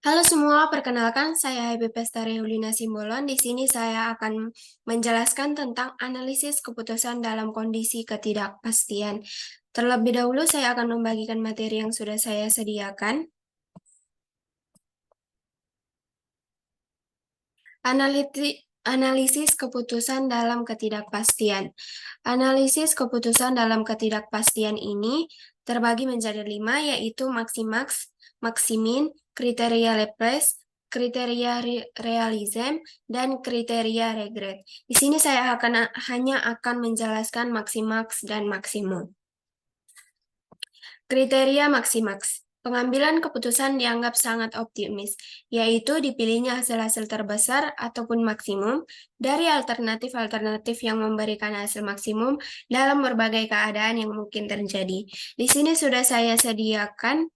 Halo semua, perkenalkan saya Happy Pestari Hulina Simbolon. Di sini saya akan menjelaskan tentang analisis keputusan dalam kondisi ketidakpastian. Terlebih dahulu saya akan membagikan materi yang sudah saya sediakan. Analisis keputusan dalam ketidakpastian. Analisis keputusan dalam ketidakpastian ini terbagi menjadi 5, yaitu maksimaks, maksimin, kriteria Laplace, kriteria realism, dan kriteria regret. Di sini saya hanya akan menjelaskan maksimaks dan maksimum. Kriteria maksimaks. Pengambilan keputusan dianggap sangat optimis, yaitu dipilihnya hasil-hasil terbesar ataupun maksimum dari alternatif-alternatif yang memberikan hasil maksimum dalam berbagai keadaan yang mungkin terjadi. Di sini sudah saya sediakan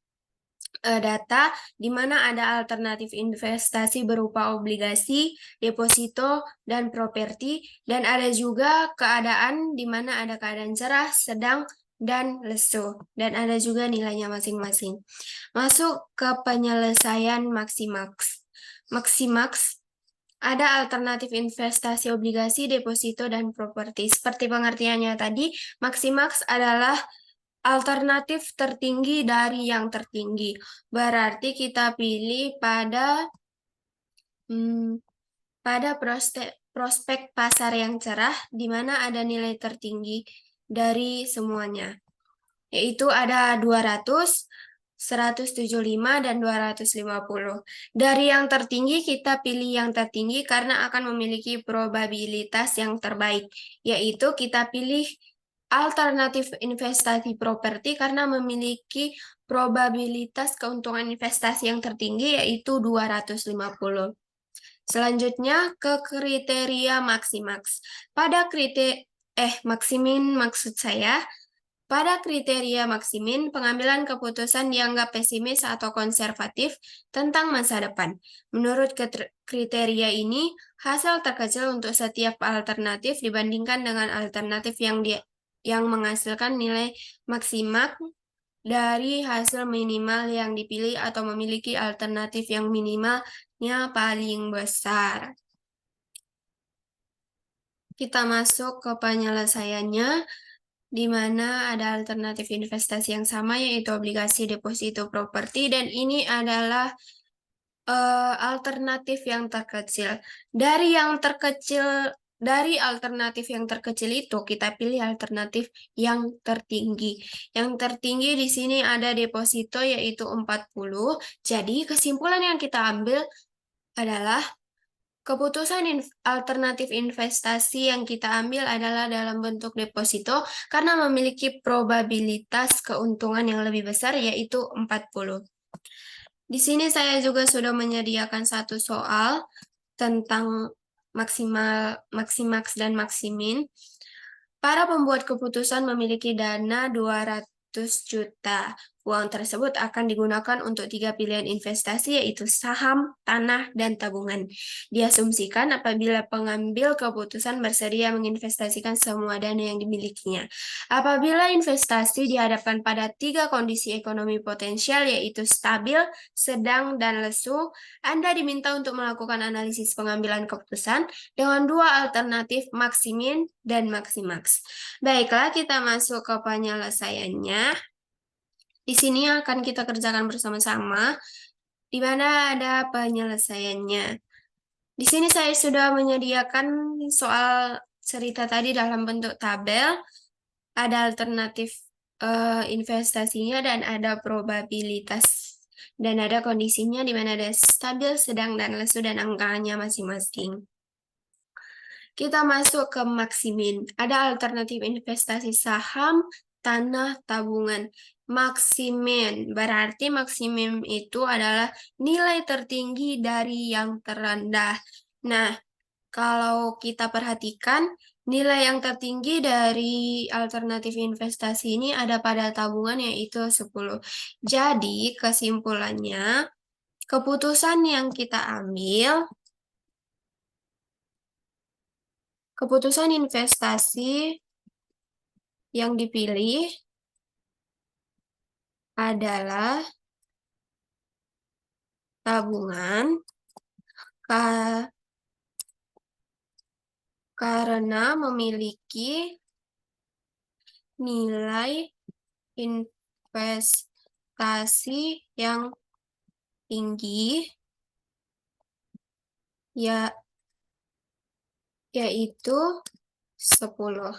data di mana ada alternatif investasi berupa obligasi, deposito, dan properti, dan ada juga keadaan di mana ada keadaan cerah, sedang, dan lesu, dan ada juga nilainya masing-masing. Masuk ke penyelesaian maksimaks. Maksimaks ada alternatif investasi obligasi, deposito, dan properti. Seperti pengertiannya tadi, maksimaks adalah alternatif tertinggi dari yang tertinggi. Berarti kita pilih hmm, pada prospek pasar yang cerah, di mana ada nilai tertinggi dari semuanya, yaitu ada 200, 175, dan 250. Dari yang tertinggi, kita pilih yang tertinggi karena akan memiliki probabilitas yang terbaik, yaitu kita pilih alternatif investasi properti karena memiliki probabilitas keuntungan investasi yang tertinggi, yaitu 250. Selanjutnya ke kriteria maksimaks. Maksimin maksud saya, pada kriteria maksimin, pengambilan keputusan dianggap pesimis atau konservatif tentang masa depan. Menurut kriteria ini, hasil terkecil untuk setiap alternatif dibandingkan dengan alternatif yang menghasilkan nilai maksimal dari hasil minimal yang dipilih atau memiliki alternatif yang minimalnya paling besar. Kita masuk ke penyelesaiannya, di mana ada alternatif investasi yang sama, yaitu obligasi, deposito, properti, dan ini adalah alternatif yang terkecil. Dari alternatif yang terkecil itu, kita pilih alternatif yang tertinggi. Yang tertinggi di sini ada deposito, yaitu 40. Jadi, kesimpulan yang kita ambil adalah keputusan alternatif investasi yang kita ambil adalah dalam bentuk deposito karena memiliki probabilitas keuntungan yang lebih besar, yaitu 40. Di sini saya juga sudah menyediakan satu soal tentang maksimaks dan maksimin. Para pembuat keputusan memiliki dana 200 juta. Uang tersebut akan digunakan untuk 3 pilihan investasi, yaitu saham, tanah, dan tabungan. Diasumsikan apabila pengambil keputusan bersedia menginvestasikan semua dana yang dimilikinya. Apabila investasi dihadapkan pada 3 kondisi ekonomi potensial, yaitu stabil, sedang, dan lesu, Anda diminta untuk melakukan analisis pengambilan keputusan dengan 2 alternatif maksimin dan maksimaks. Baiklah, kita masuk ke penyelesaiannya. Di sini akan kita kerjakan bersama-sama, di mana ada penyelesaiannya. Di sini saya sudah menyediakan soal cerita tadi dalam bentuk tabel. Ada alternatif investasinya dan ada probabilitas. Dan ada kondisinya di mana ada stabil, sedang, dan lesu, dan angkanya masing-masing. Kita masuk ke maksimin. Ada alternatif investasi saham, tanah, tabungan. Maksimin, berarti maksimum itu adalah nilai tertinggi dari yang terendah. Nah, kalau kita perhatikan, nilai yang tertinggi dari alternatif investasi ini ada pada tabungan, yaitu 10. Jadi, kesimpulannya, keputusan yang kita ambil, keputusan investasi yang dipilih adalah tabungan ka- karena memiliki nilai investasi yang tinggi, ya yaitu 10.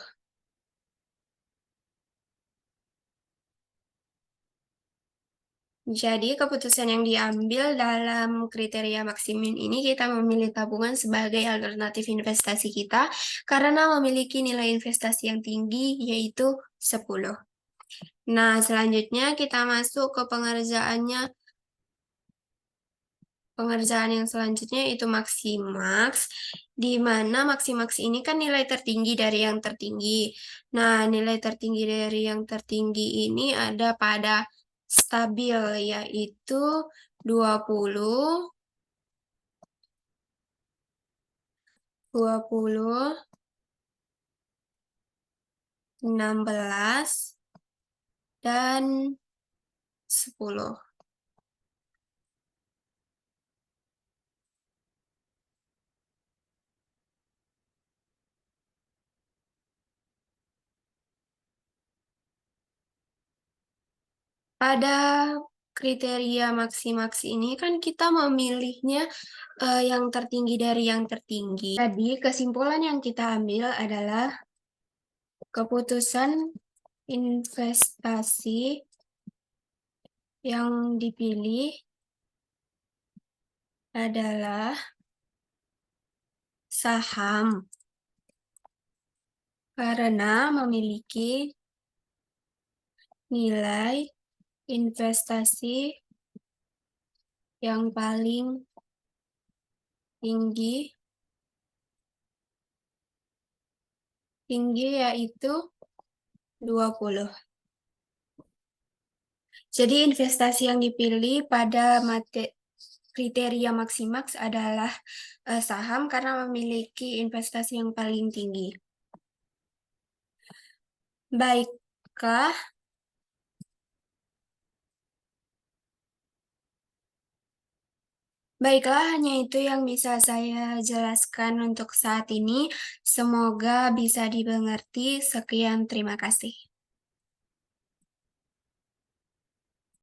Jadi keputusan yang diambil dalam kriteria maksimum ini kita memilih tabungan sebagai alternatif investasi kita karena memiliki nilai investasi yang tinggi yaitu 10. Nah, selanjutnya kita masuk ke pengerjaan yang selanjutnya itu maksimaks, di mana maksimaks ini kan nilai tertinggi dari yang tertinggi. Nah, nilai tertinggi dari yang tertinggi ini ada pada stabil, yaitu 20, 20, 16, dan 10. Pada kriteria maksimaks ini kan kita memilihnya yang tertinggi dari yang tertinggi. Jadi kesimpulan yang kita ambil adalah keputusan investasi yang dipilih adalah saham karena memiliki nilai investasi yang paling tinggi yaitu 20. Jadi investasi yang dipilih pada kriteria maksimaks adalah saham karena memiliki investasi yang paling tinggi. Baiklah, hanya itu yang bisa saya jelaskan untuk saat ini. Semoga bisa dimengerti. Sekian, terima kasih.